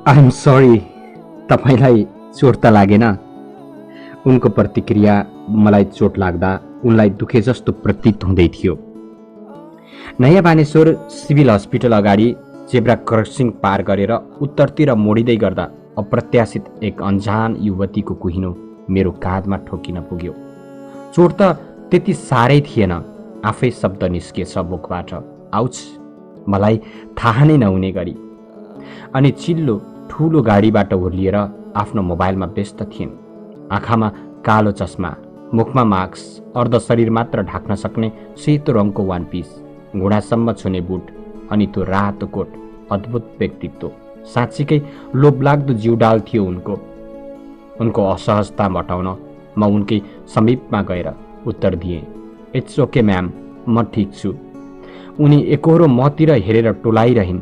I'm sorry, तपाईँलाई चोट त लागेन? उनको प्रतिक्रिया मलाई चोट लाग्दा उनलाई दुखे जस्तो प्रतीत हुँदै थियो। नयाँ बानेश्वर सिभिल हस्पिटल अगाडि जेब्रा क्रसिङ पार गरेर उत्तरतिर मोडिँदै गर्दा अप्रत्याशित एक अन्जान युवतीको कुहिनो मेरो काँधमा ठोकिन पुग्यो। चोट त त्यति साह्रै थिएन, आफै शब्द निस्किएछ मुखबाट, आउच। मलाई थाहा नै नहुने गरी। अनि चिल्लो ठुलो गाडीबाट हुर्लिएर आफ्नो मोबाइलमा व्यस्त थिइन्। आँखामा कालो चस्मा, मुखमा मास्क, अर्ध शरीर मात्र ढाक्न सक्ने सेतो रङको वान पिस, घुँडासम्म छुने बुट अनि त्यो रातो कोट। अद्भुत व्यक्तित्व, साँच्चीकै लोभलाग्दो जिउडाल थियो उनको। उनको असहजता मटाउन म उनकै समीपमा गएर उत्तर दिएँ, इट्स ओके म्याम, म ठिक छु। उनी एकहोरो मतिर हेरेर टोलाइरहन्।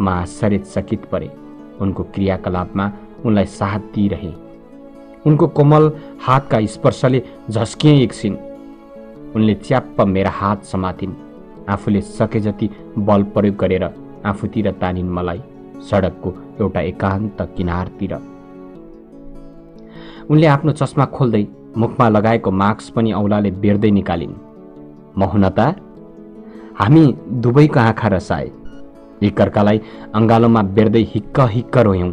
म आश्चर्यचकित परे। उनको क्रियाकलापमा उनलाई साथ दिइरहे। उनको कोमल हातका स्पर्शले झस्किए एकछिन। उनले च्याप्प मेरा हात समातिन्। आफूले सके जति बल प्रयोग गरेर आफूतिर तानिन् मलाई, सडकको एउटा एकान्त किनारतिर। उनले आफ्नो चस्मा खोल्दै मुखमा लगाएको मास्क पनि औलाले बेर्दै निकालिन्। मौनता। हामी दुवैको आँखा रसाए। एकअर्कालाई अङ्गालोमा बेर्दै हिक्क हिक्क रोयौं।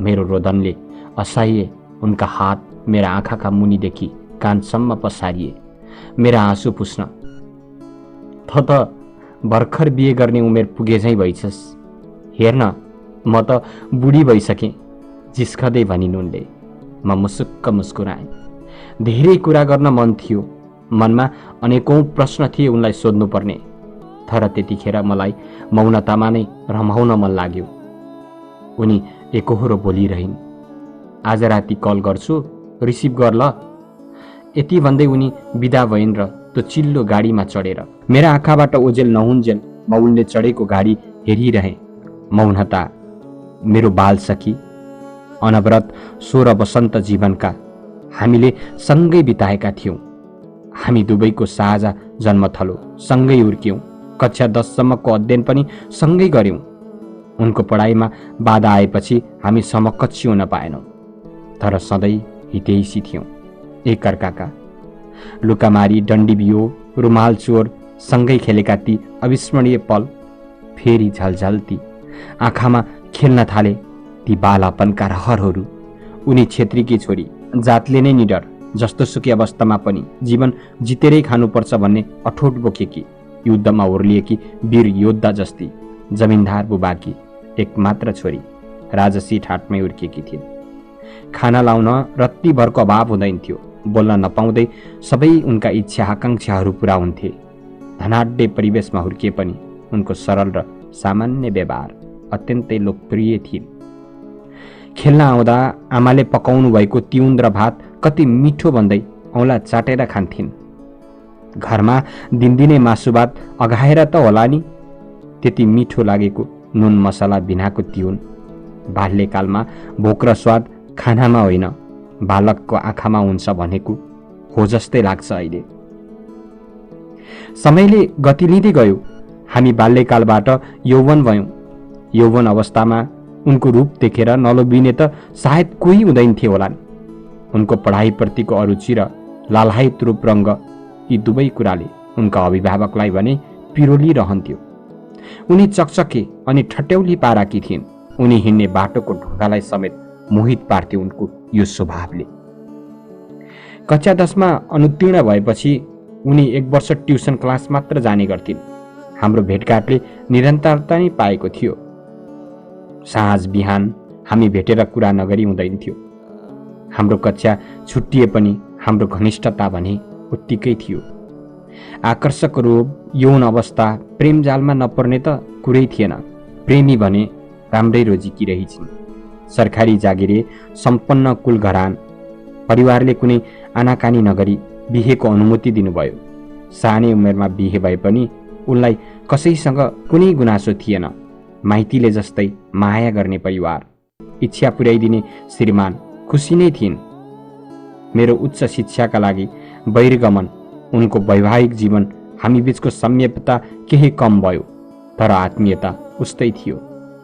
मेरो रोदनले असह्य उनका हात मेरा आँखाका मुनिदेखि कानसम्म पसारिए, मेरा आँसु पुस्न। त भर्खर बिहे गर्ने उमेर पुगेझैँ भइछस्। हेर्न, म त बुढी भइसकेँ, जिस्कदै भनिन् उनले। म मुसुक्क मुस्कुराएँ। धेरै कुरा गर्न मन थियो। मनमा अनेकौं प्रश्न थिए उनलाई सोध्नुपर्ने, तर त्यतिखेर मलाई मौनतामा नै रमाउन मन लाग्यो। उनी एकहोरो बोलिरहन्, आज राति कल गर्छु, रिसिभ गर ल। यति भन्दै उनी बिदा भइन् र त्यो चिल्लो गाडीमा चढेर मेरा आँखाबाट ओझेल नहुन्जेल म उनले चढेको गाडी हेरिरहेँ। मौनता, मेरो बाल सखी, अनवरत 16 वसन्त जीवनका हामीले सँगै बिताएका थियौँ। हामी दुवैको साझा जन्मथलो, सँगै हुर्क्यौँ, कक्षा 10 सम्मको अध्ययन पनि सँगै गर्यौँ। उनको पढाइमा बाधा आएपछि हामी समकक्षी हुन पाएनौँ, तर सधैँ हितैषी थियौँ एकअर्काका। लुकामारी, डन्डी बियो, रुमाल चोर सँगै खेलेका ती अविस्मरणीय पल फेरि झलझल्ती आँखामा खेल्न थाले। ती बालापनका रहरहरू। उनी छेत्रीकी छोरी, जातले नै निडर, जस्तो सुकै अवस्थामा पनि जीवन जितेरै खानुपर्छ भन्ने अठोट बोकेकी, युद्धमा ओर्लिएकी वीर योद्धा जस्ती, जमिनदार बुबाकी एकमात्र छोरी, राजसी ठाटमै हुर्किएकी थिइन्। खाना लाउन रत्तीभरको अभाव हुँदैन थियो। बोल्न नपाउँदै सबै उनका इच्छा आकाङ्क्षाहरू पुरा हुन्थे। धनाढ्य परिवेशमा हुर्किए पनि उनको सरल र सामान्य व्यवहार अत्यन्तै लोकप्रिय थिइन्। खेल्न आउँदा आमाले पकाउनु भएको तिउन र भात कति मिठो भन्दै औँला चाटेर खान्थिन्। घरमा दिनदिनै मासु भात अघाएर त होला नि, त्यति मिठो लागेको नुन मसला बिनाको तिउन। बाल्यकालमा भोक र स्वाद खानामा होइन, बालकको आँखामा हुन्छ भनेको हो जस्तै लाग्छ अहिले। समयले गति लिँदै गयो। हामी बाल्यकालबाट यौवन भयौँ। यौवन अवस्थामा उनको रूप देखेर नलोभिने त सायद कोही हुँदैन थियो होला। उनको पढाइप्रतिको अरुचि र लालायित रूप रङ्ग, यी दुवै कुराले उनका अभिभावकलाई भने पिरोलिरहन्थ्यो। उनी चकचके अनि ठट्यौली पाराकी थिइन्। उनी हिँड्ने बाटोको ढुङ्गालाई समेत मोहित पार्थे उनको यो स्वभावले। कक्षा 10 मा अनुत्तीर्ण भएपछि उनी 1 वर्ष ट्युसन क्लास मात्र जाने गर्थिन्। हाम्रो भेटघाटले निरन्तरता नै पाएको थियो। साँझ बिहान हामी भेटेर कुरा नगरी हुँदैन थियो। हाम्रो कक्षा छुट्टिए पनि हाम्रो घनिष्ठता भने उत्तिकै थियो। आकर्षक रूप, यौन अवस्था, प्रेम जालमा नपर्ने त कुरै थिएन। प्रेमी भने राम्रै रोजीकी रहिछिन्। सरकारी जागिरे, सम्पन्न कुल घरान। परिवारले कुनै आनाकानी नगरी बिहेको अनुमति दिनुभयो। सानै उमेरमा बिहे भए पनि उनलाई कसैसँग कुनै गुनासो थिएन। माइतीले जस्तै माया गर्ने परिवार, इच्छा पुर्याइदिने श्रीमान, खुसी नै थिइन्। मेरो उच्च शिक्षाका लागि बहिर्गमन, उनको वैवाहिक जीवन, हामी बीचको साम्यता केही कम भयो, तर आत्मीयता उस्तै थियो।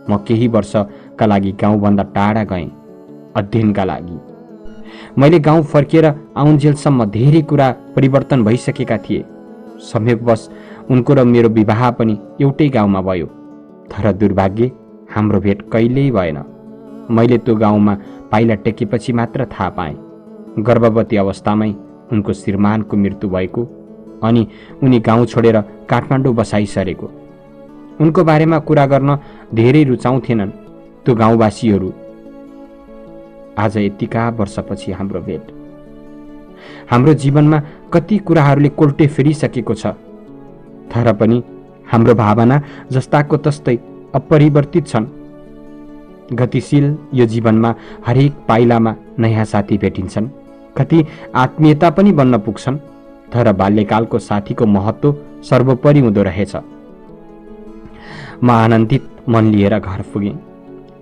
म केही वर्ष का लागि गाउँभन्दा टाढा गएँ, अध्ययनका लागि। मैले गाउँ फर्किएर आउन्जेलसम्म धेरै कुरा परिवर्तन भइसकेका थिए। संयोगवश उनको र मेरो विवाह पनि एउटै गाउँमा भयो। तर दुर्भाग्य, हाम्रो भेट कहिल्यै भएन। मैले त्यो गाउँमा पाइला टेकेपछि मात्र थाहा पाएँ। गर्भवती अवस्थामै उनको श्रीमानको मृत्यु भएको अनि उनी गाउँ छोडेर काठमाडौँ बसाइसरेको। उनको बारेमा कुरा गर्न धेरै रुचाउँथेनन् त्यो गाउँवासीहरू। आज यतिका वर्षपछि हाम्रो भेट। हाम्रो जीवनमा कति कुराहरूले कोल्टे फेरिसकेको छ, तर पनि हाम्रो भावना जस्ताको तस्तै अपरिवर्तित छन्। गतिशील यो जीवनमा हरेक पाइलामा नयाँ साथी भेटिन्छन्, कति आत्मीयता पनि बन्न पुग्छन्, तर बाल्यकालको साथीको महत्त्व सर्वोपरि हुँदो रहेछ। म आनन्दित मन लिएर घर पुगेँ।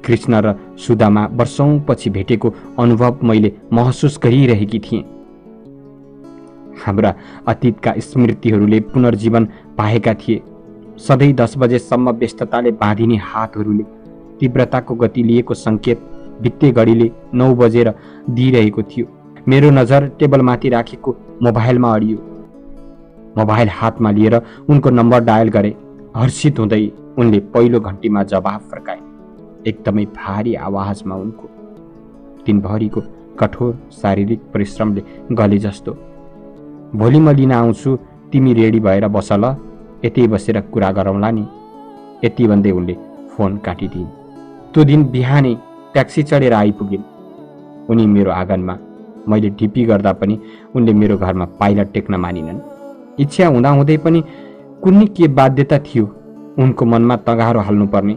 कृष्ण र सुदामा वर्षौंपछि भेटेको अनुभव मैले महसुस गरिरहेकी थिएँ। हाम्रा अतीतका स्मृतिहरूले पुनर्जीवन पाएका थिए। सधैँ 10 बजेसम्म व्यस्तताले बाँधिने हातहरूले तीव्रताको गति लिएको सङ्केत बित्ते घडीले 9 बजेर दिइरहेको थियो। मेरो नजर टेबलमाथि राखेको मोबाइलमा अडियो। मोबाइल हातमा लिएर उनको नम्बर डायल गरे। हर्षित हुँदै उनले पहिलो घन्टीमा जवाफ फर्काए, एकदमै भारी आवाजमा। उनको दिनभरिको कठोर शारीरिक परिश्रमले गले जस्तो। भोलि म लिन आउँछु, तिमी रेडी भएर बस ल, यतै बसेर कुरा गरौँला नि। यति भन्दै उनले फोन काटिदिन्। त्यो दिन बिहानै ट्याक्सी चढेर आइपुगिन् उनी मेरो आँगनमा। मैले ढिपी गर्दा पनि उनले मेरो घरमा पाइला टेक्न मानिनन्। इच्छा हुँदाहुँदै पनि कुनै के बाध्यता थियो उनको मनमा तगारो हाल्नुपर्ने।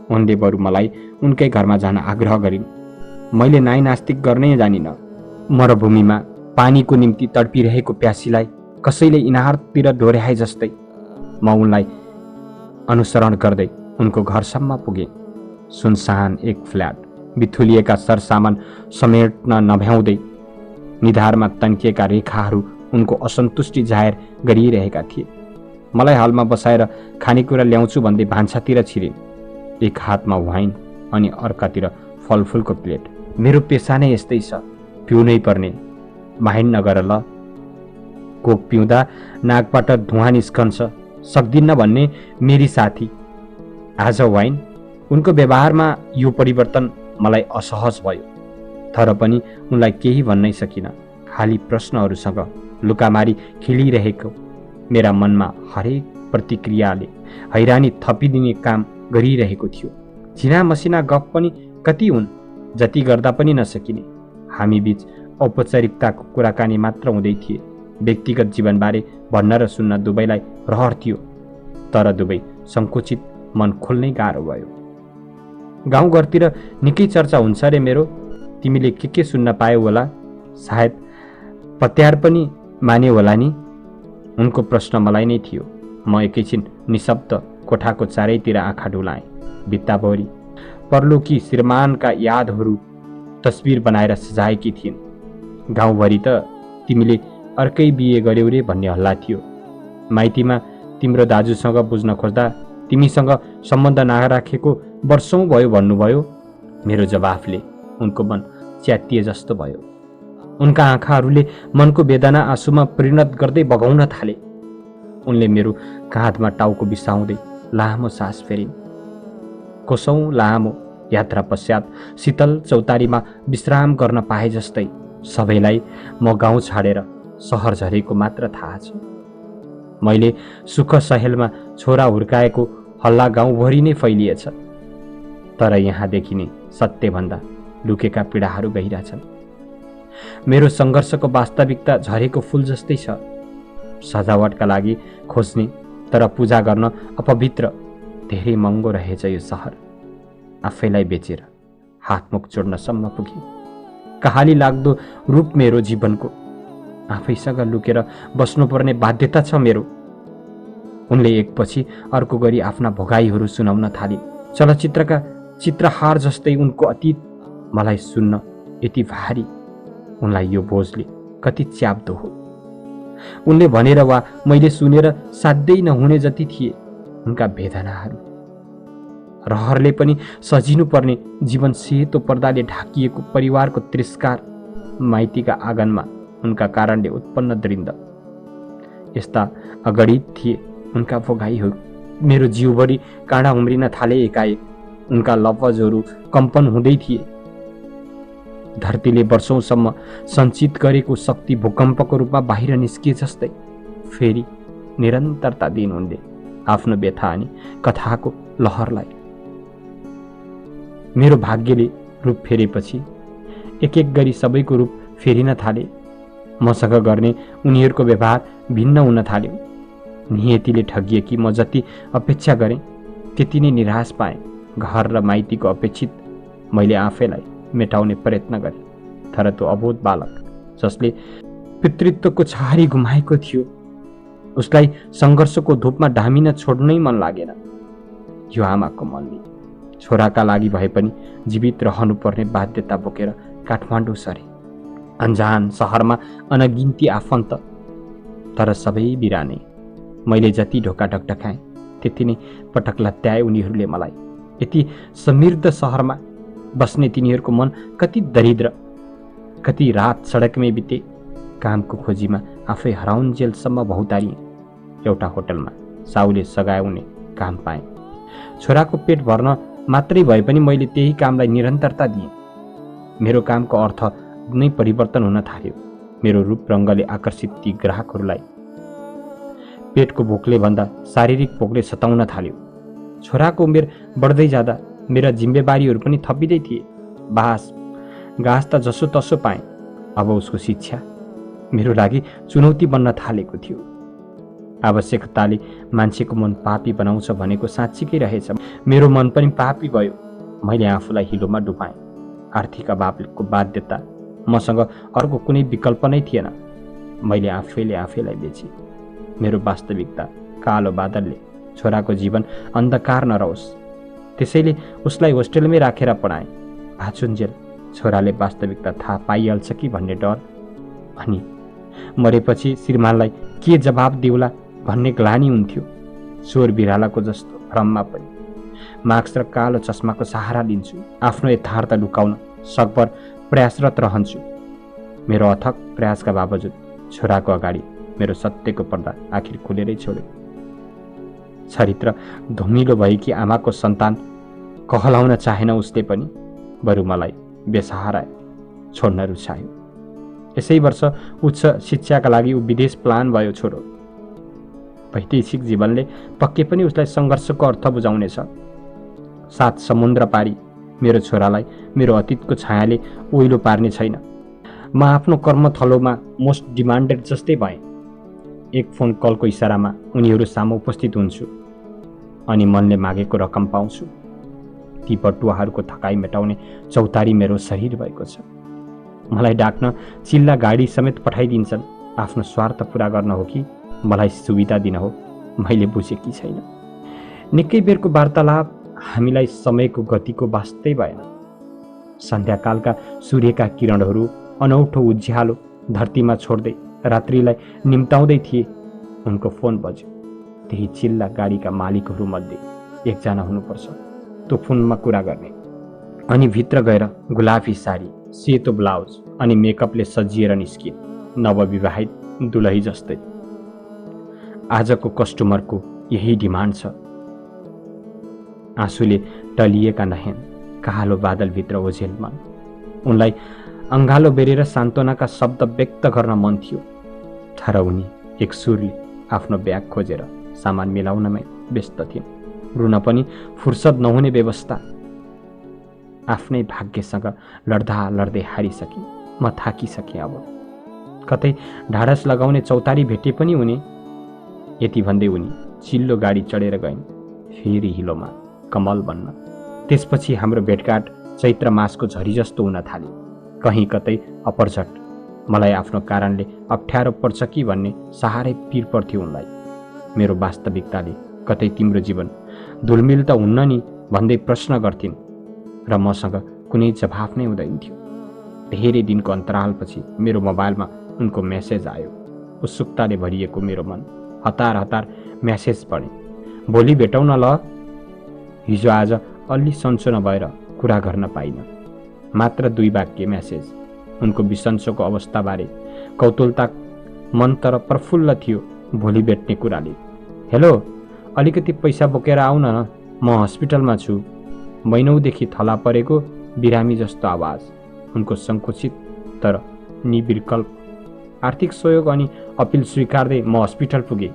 उनले बरु मलाई उनकै घरमा जान आग्रह गरिन्। मैले नाइ नास्तिक गर्नै जानिन। मरुभूमिमा पानीको निम्ति तडपिरहेको प्यासीलाई कसैले इनारतिर डोर्याए जस्तै म उनलाई अनुसरण गर्दै उनको घरसम्म पुगेँ। सुनसान एक फ्ल्याट, बिथुलिएका सरसामान समेट्न नभ्याउँदै निधारमा तन्किएका रेखाहरू उनको असन्तुष्टि जाहेर गरिरहेका थिए। मलाई हलमा बसाएर खानेकुरा ल्याउँछु भन्दै भान्सातिर छिरिन्। एक हातमा वाइन अनि अर्कातिर फलफुलको प्लेट। मेरो पेसा नै यस्तै छ, पिउनै पर्ने। माहिन नगर ल, कोक पिउँदा नाकबाट धुवा निस्कन्छ, सक्दिन्न भन्ने मेरी साथी। आज वाइन। उनको व्यवहारमा यो परिवर्तन मलाई असहज भयो, तर पनि उनलाई केही भन्नै सकिनँ। खाली प्रश्नहरूसँग लुकामारी खेलिरहेको मेरा मनमा हरेक प्रतिक्रियाले हैरानी थपिदिने काम गरिरहेको थियो। झिना मसिना गफ पनि कति हुन्, जति गर्दा पनि नसकिने। हामी बीच औपचारिकताको कुराकानी मात्र हुँदै थिए। व्यक्तिगत जीवनबारे भन्न र सुन्न दुवैलाई रहर थियो, तर दुवै सङ्कुचित मन खोल्नै गाह्रो भयो। गाउँघरतिर निकै चर्चा हुन्छ रे मेरो, तिमीले के सुन्न पायौ होला, सायद पत्यार पनि माने होला नि। उनको प्रश्न मलाई नै थियो। म एकैछिन निशब्द कोठाको चारैतिर आँखा डुलाएँ। भित्ताभरि परलोकी श्रीमानका यादहरू तस्बिर बनाएर सजाएकी थिइन्। गाउँभरि त तिमीले अर्कै बिहे गर्यौ रे भन्ने हल्ला थियो। माइतीमा तिम्रो दाजुसँग बुझ्न खोज्दा तिमीसँग सम्बन्ध नराखेको वर्षौं भयो भन्नुभयो। मेरो जवाफले उनको मन च्यातिए जस्तो भयो। उनका आँखाहरूले मनको वेदना आँसुमा परिणत गर्दै बगाउन थाले। उनले मेरो काँधमा टाउको बिसाउँदै लामो सास फेरिन्। कोसौं लामो यात्रा पश्चात शीतल चौतारीमा विश्राम गर्न पाए जस्तै सबैलाई म गाउँ छाडेर सहर झरेको मात्र थाहा छ। मैले सुख सहेलमा छोरा हुर्काएको हल्ला गाउँभरि नै फैलिएछ, तर यहाँ देखिने सत्यभन्दा लुकेका पीडाहरू गहिरा छन्। मेरो सङ्घर्षको वास्तविकता झरेको फूल जस्तै छ। सजावटका लागि खोज्ने तर पूजा गर्न अपवित्र धेरै महँगो रहेछ यो सहर। आफैलाई बेचेर हातमुख जोड्नसम्म पुगे। कहाली लाग्दो रूप मेरो जीवनको। आफैसँग लुकेर बस्नुपर्ने बाध्यता छ मेरो। उनले एकपछि अर्को गरी आफ्ना भोगाईहरू सुनाउन थालिन्। चलचित्रका चित्रहार जस्तै उनको अतीत मलाई सुन्न यति भारी। उनलाई यो बोझले कति च्याप्दो हो। उनले भनेर वा मैले सुनेर साध्यै नहुने जति थिए उनका वेदनाहरू। रहरले पनि सजिनु पर्ने जीवन सेतो पर्दाले ढाकिएको परिवारको तिरस्कार, माइतीका आँगनमा उनका कारणले उत्पन्न दृन्द यस्ता अगणित थिए उनका भोगाईहरू। मेरो जिउभरि काँडा उम्रिन थाले एकाएक। उनका लफजहरू कम्पन हुँदै थिए। धरतीले वर्षौंसम्म सञ्चित गरेको शक्ति भूकम्पको रूपमा बाहिर निस्किए जस्तै फेरि निरन्तरता दिन उनले आफ्नो व्यथा अनि कथाको लहरलाई। मेरो भाग्यले रूप फेरेपछि एक एक गरी सबैको रूप फेरिन थाले। मसँग गर्ने उनीहरूको व्यवहार भिन्न हुन थाल्यो। नियतिले ठगिए कि म जति अपेक्षा गरेँ त्यति नै निराश पाएँ। घर र माइतीको अपेक्षित मैले आफैलाई मेटाउने प्रयत्न गरेँ, तर त्यो अबोध बालक जसले पितृत्वको छहारी गुमाएको थियो, उसलाई सङ्घर्षको धूपमा ढामिन छोड्नै मन लागेन। यो आमाको मनले छोराका लागि भए पनि जीवित रहनुपर्ने बाध्यता बोकेर काठमाडौँ सरे। अन्जान सहरमा अनगिन्ती आफन्त, तर सबै बिराने। मैले जति ढोका ढकढकाएँ त्यति नै पटक लत्याए उनीहरूले मलाई। यति समृद्ध सहरमा बस्ने तिनीहरूको मन कति दरिद्र। कति रात सडकमै बिते। कामको खोजीमा आफै हराउन्जेलसम्म भौतारिएँ। एउटा होटलमा साउले सघाउने काम पाएँ। छोराको पेट भर्न मात्रै भए पनि मैले त्यही कामलाई निरन्तरता दिएँ। मेरो कामको अर्थ नै परिवर्तन हुन थाल्यो। मेरो रूप रङ्गले आकर्षित ती ग्राहकहरूलाई पेटको भोकले भन्दा शारीरिक भोकले सताउन थाल्यो। छोराको उमेर बढ्दै जाँदा मेरा जिम्मेवारीहरू पनि थपिँदै थिए। घाँस त जसो तसो पाएँ। अब उसको शिक्षा मेरो लागि चुनौती बन्न थालेको थियो। आवश्यकताले मान्छेको मन पापी बनाउँछ भनेको साँच्चीकै रहेछ। मेरो मन पनि पापी भयो। मैले आफूलाई हिलोमा डुबाएँ। आर्थिक अभावको बाध्यता, मसँग अर्को कुनै विकल्प नै थिएन। मैले आफैलाई बेचेँ। मेरो वास्तविकता कालो बादलले छोराको जीवन अन्धकार नरहोस् त्यसैले उसलाई होस्टेलमै राखेर पढाएँ। भाचुन्जेल छोराले वास्तविकता थाहा पाइहाल्छ कि भन्ने डर, अनि मरेपछि श्रीमानलाई के जवाब दिउला भन्ने ग्लानी हुन्थ्यो। चोर बिरालाको जस्तो भ्रममा पनि मास्क र कालो चस्माको सहारा लिन्छु। आफ्नो यथार्थ लुकाउन सकभर प्रयासरत रहन्छु। मेरो अथक प्रयासका बावजुद छोराको अगाडि मेरो सत्यको पर्दा आखिर खुलेरै छोड्यो। चरित्र धुमिलो भएकी आमाको सन्तान कहलाउन चाहेन उसले पनि, बरु मलाई बेसहारा छोड्न रुचायो। यसै वर्ष उच्च शिक्षाका लागि ऊ विदेश प्लान भयो। छोरो वैदेशिक जीवनले पक्कै पनि उसलाई सङ्घर्षको अर्थ बुझाउनेछ। 7 समुद्र पारी मेरो छोरालाई मेरो अतीतको छायाले ओइलो पार्ने छैन। म आफ्नो कर्मथलोमा मोस्ट डिमान्डेड जस्तै भएँ। एक फोन कलको इसारामा उनीहरू सामु उपस्थित हुन्छु अनि मनले मागेको रकम पाउँछु। ती बटुवाहरूको थकाइ मेटाउने चौतारी मेरो शरीर भएको छ। मलाई डाक्न चिल्ला गाडी समेत पठाइदिन्छन्। आफ्नो स्वार्थ पुरा गर्न हो कि मलाई सुविधा दिन हो, मैले बुझेकी छैन। निकै बेरको वार्तालाप हामीलाई समयको गतिको वास्तै भएन। सन्ध्याकालका सूर्यका किरणहरू अनौठो उज्यालो धरतीमा छोड्दै रात्रिलाई निम्ताउँदै थिए। उनको फोन बज्यो। त्यही चिल्ला गाडीका मालिकहरूमध्ये एकजना हुनुपर्छ त्यो फोनमा कुरा गर्ने। अनि भित्र गएर गुलाफी साडी, सेतो ब्लाउज अनि मेकअपले सजिएर निस्किए, नवविवाहित दुलही जस्तै। आजको कस्टमरको यही डिमान्ड छ। आँसुले टलिएका नहेन कालो बादलभित्र ओझेल मन। उनलाई अङ्गालो बेरेर सान्त्वनाका शब्द व्यक्त गर्न मन थियो, तर उनी एक सुरले आफ्नो ब्याग खोजेर सामान मिलाउनमै व्यस्त थिइन्। रुन पनि फुर्सद नहुने व्यवस्था। आफ्नै भाग्यसँग लड्दै हारिसकेँ। म थाकिसकेँ। अब कतै ढाडस लगाउने चौतारी भेटे पनि हुने। यति भन्दै उनी चिल्लो गाडी चढेर गइन्, फेरि हिलोमा कमल बन्न। त्यसपछि हाम्रो भेटघाट चैत्र मासको झरी जस्तो हुन थाल्यो। कहीँ कतै अपरझट मलाई आफ्नो कारणले अप्ठ्यारो पर्छ कि भन्ने साह्रै पिर पर्थ्यो उनलाई। मेरो वास्तविकताले कतै तिम्रो जीवन धुलमिल त हुन्न नि भन्दै प्रश्न गर्थिन् र मसँग कुनै जवाफ नै हुँदैन थियो। धेरै दिनको अन्तरालपछि मेरो मोबाइलमा उनको मेसेज आयो। उत्सुकताले भरिएको मेरो मन हतार हतार मेसेज पढेँ। भोलि भेटौँ न ल। हिजो आज अलि सन्चो नभएर कुरा गर्न पाइन। मात्र 2 वाक्य म्यासेज। उनको बिसन्चोको अवस्थाबारे कौतूहलता मन तर प्रफुल्ल थियो भोलि भेट्ने कुराले। हेलो, अलिकति पैसा बोकेर आउन न, म हस्पिटलमा छु। महिनौदेखि थला परेको बिरामी जस्तो आवाज। उनको सङ्कुचित तर निर्विकल्प आर्थिक सहयोग अनि अपिल स्वीकार्दै म हस्पिटल पुगे।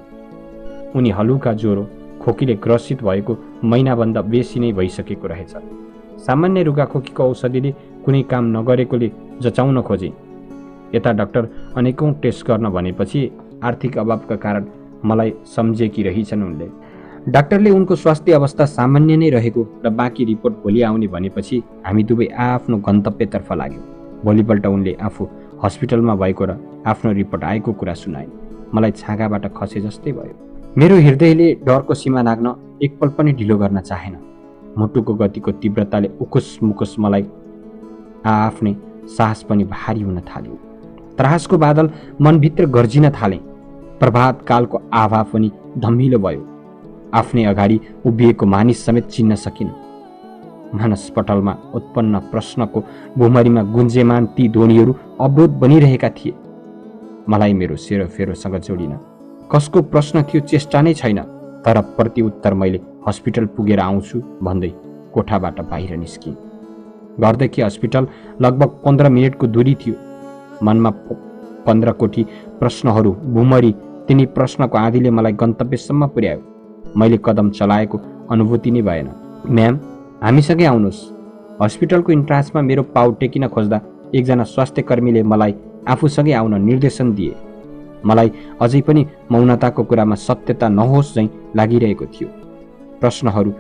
उनी हलुका ज्वरो खोकीले ग्रसित भएको महिनाभन्दा बेसी नै भइसकेको रहेछ। सामान्य रुगाखोकीको औषधिले कुनै काम नगरेकोले जचाउन खोजे। यता डाक्टर अनेकौं टेस्ट गर्न भनेपछि आर्थिक अभावका कारण मलाई सम्झेकी रहिछन् उनले। डाक्टरले उनको स्वास्थ्य अवस्था सामान्य नै रहेको र बाँकी रिपोर्ट भोलि आउने भनेपछि हामी दुवै आफ्नो गन्तव्यतर्फ लाग्यौँ। भोलिपल्ट उनले आफू हस्पिटलमा भएको र आफ्नो रिपोर्ट आएको कुरा सुनाइन्। मलाई छाँगाबाट खसे जस्तै भयो। मेरो हृदयले डरको सीमा नाग्न एकपल पनि ढिलो गर्न चाहेन। मुटुको गतिको तीव्रताले उकुस मुकुस मलाई आफ्नै सास पनि भारी हुन थाल्यो। त्रासको बादल मनभित्र गर्जिन थाले। प्रभात कालको आभा पनि धमिलो भयो। आफ्नै अगाडि उभिएको मानिस समेत चिन्न सकिन। मानसपटलमा उत्पन्न प्रश्नको भुमरीमा गुन्जेमान ती ध्वनिहरू अवरोध बनिरहेका थिए। मलाई मेरो सेरोफेरोसँग जोडिन। कसको प्रश्न थियो चेष्टा नै छैन। तर प्रत्युत्तर मैले हस्पिटल पुगेर आउँछु भन्दै कोठाबाट बाहिर निस्किएँ। घरदेखि हस्पिटल लगभग 15 मिनटको दूरी थियो। मनमा 15 कोटी प्रश्नहरू भुमरी तिनी प्रश्नको आँधीले मलाई गन्तव्यसम्म पुर्यायो। मैले कदम चलाएको अनुभूति नै भएन। म्याम, हामीसँगै आउनुहोस्। हस्पिटलको इन्ट्रान्समा मेरो पाउ टेकिन खोज्दा एकजना स्वास्थ्य कर्मीले मलाई आफूसँगै आउन निर्देशन दिए। मलाई अझै पनि मौनताको कुरामा सत्यता नहोस् झैँ लागिरहेको थियो। प्रश्नहरू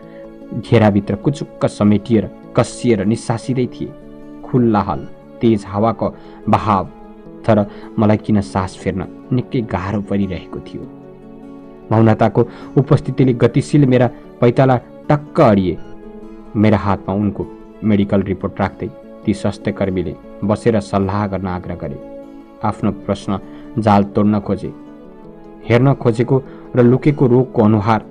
घेराभित्र कुचुक्क समेटिएर कसिएर निसासिँदै थिए। खुल्ला हल, तेज हावाको बहाव, तर मलाई किन सास फेर्न निकै गाह्रो परिरहेको थियो। मौनताको उपस्थितिले गतिशील मेरा पैताला टक्क अडिए। मेरा हातमा उनको मेडिकल रिपोर्ट राख्दै ती स्वास्थ्यकर्मीले बसेर सल्लाह गर्न आग्रह गरे। आफ्नो प्रश्न जाल तोड्न खोजे। हेर्न खोजेको र लुकेको रोगको अनुहार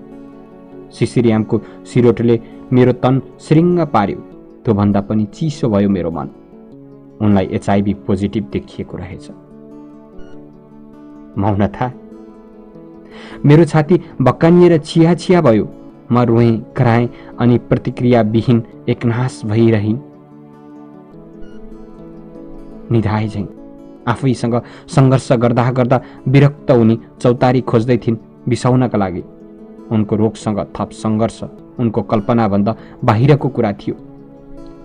सिसिरियामको सिरोटले मेरो तन श्रृङ्ग पार्यो। त्योभन्दा पनि चिसो भयो मेरो मन। उनलाई HIV पोजिटिभ देखिएको रहेछ। मौनता, मेरो छाती बक्कानिएर छिया छिया भयो। म रोएँ, कराएँ अनि प्रतिक्रियाविहीन एकनाश भइरहिन्। निधाए झैँ आफैसँग सङ्घर्ष गर्दा गर्दा विरक्त उनी चौतारी खोज्दै थिइन् बिसाउनका लागि। उनको रोगसँग थप सङ्घर्ष उनको कल्पनाभन्दा बाहिरको कुरा थियो।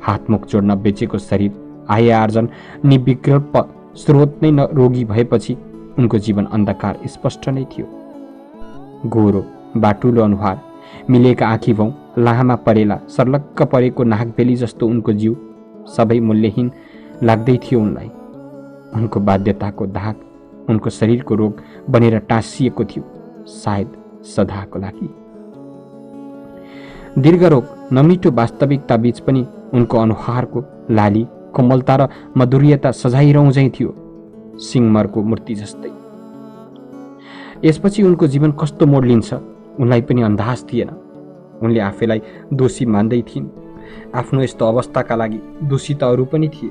हातमुख जोड्न बेचेको शरीर, आय आर्जन निर्विकल्प स्रोत नै रोगी भएपछि उनको जीवन अन्धकार स्पष्ट नै थियो। गोरो बाटुलो अनुहार, मिलेका आँखी भौँ, लाहामा परेला सर्लक्क परेको नागबेली जस्तो उनको जीव सबै मूल्यहीन लाग्दै थियो उनलाई। उनको बाध्यताको दाग उनको शरीरको रोग बनेर टाँसिएको थियो, सायद सदाको लागि। दीर्घ रोग, नमिठो वास्तविकता बीच पनि उनको अनुहारको लाली, कोमलता र मधुर्यता सजाइरहँझै थियो, सिंहमरको मूर्ति जस्तै। यसपछि उनको जीवन कस्तो मोड लिन्छ उनलाई पनि अन्दाज थिएन। उनले आफैलाई दोषी मान्दै थिइन्। आफ्नो यस्तो अवस्थाका लागि दोषी त अरू पनि थिए,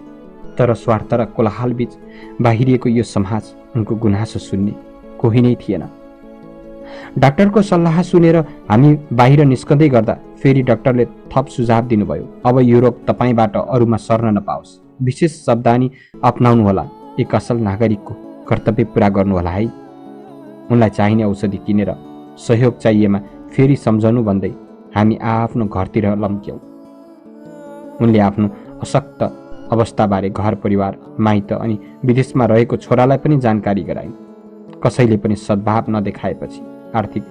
तर स्वार्थ र कोलाहल बीच बाहिरिएको यो समाज उनको गुनासो सुन्ने कोही नै थिएन। डाक्टरको सल्लाह सुनेर हामी बाहिर निस्कँदै गर्दा फेरि डाक्टरले थप सुझाव दिनुभयो। अब यो रोग तपाईँबाट अरूमा सर्न नपाओस्, विशेष सावधानी अपनाउनुहोला, एक असल नागरिकको कर्तव्य पुरा गर्नुहोला है। उनलाई चाहिने औषधि किनेर सहयोग चाहिएमा फेरि सम्झनु भन्दै हामी आफ्नो घरतिर लम्क्यौँ। उनले आफ्नो अशक्त अवस्थाबारे घर परिवार, माइत अनि विदेशमा रहेको छोरालाई पनि जानकारी गराइन्। कसैले पनि सद्भाव नदेखाएपछि आर्थिक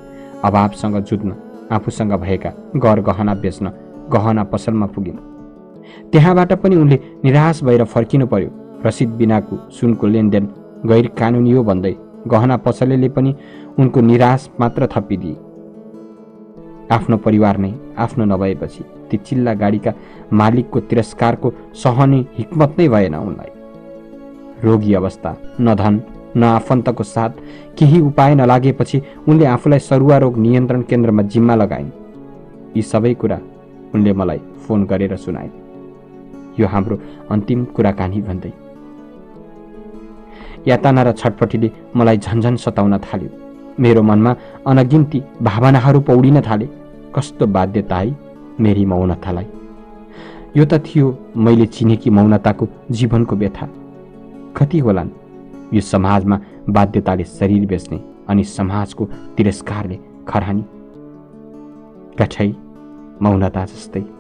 अभावसँग जुझ्न आफूसँग भएका घर गहना बेच्न गहना पसलमा पुगिन्। त्यहाँबाट पनि उनले निराश भएर फर्किनु पर्यो। रसिद बिनाको सुनको लेनदेन गैर कानुनी हो भन्दै गहना पसलेले पनि उनको निराश मात्र थपिदिए। आफ्नो परिवार नै आफ्नो नभएपछि ती चिल्ला गाडीका मालिकको तिरस्कारको सहने हिक्मत नै भएन उनलाई। रोगी अवस्था, न धन न आफन्तको साथ, केही उपाय नलागेपछि उनले आफूलाई सरुवा रोग नियन्त्रण केन्द्रमा जिम्मा लगाइन्। यी सबै कुरा उनले मलाई फोन गरेर सुनाए। यो हाम्रो अन्तिम कुराकानी भन्दै। यातना र छटपटीले मलाई झन्झन सताउन थाल्यो। मेरो मनमा अनगिन्ती भावनाहरू पौडिन थाले। कस्तो बाध्यता है मेरी मौनतालाई। यो त थियो मैले चिनेकी मौनताको जीवनको व्यथा। कति होलान् यो समाजमा बाध्यताले शरीर बेच्ने अनि समाजको तिरस्कारले खरानी। कठै मौनता जस्तै।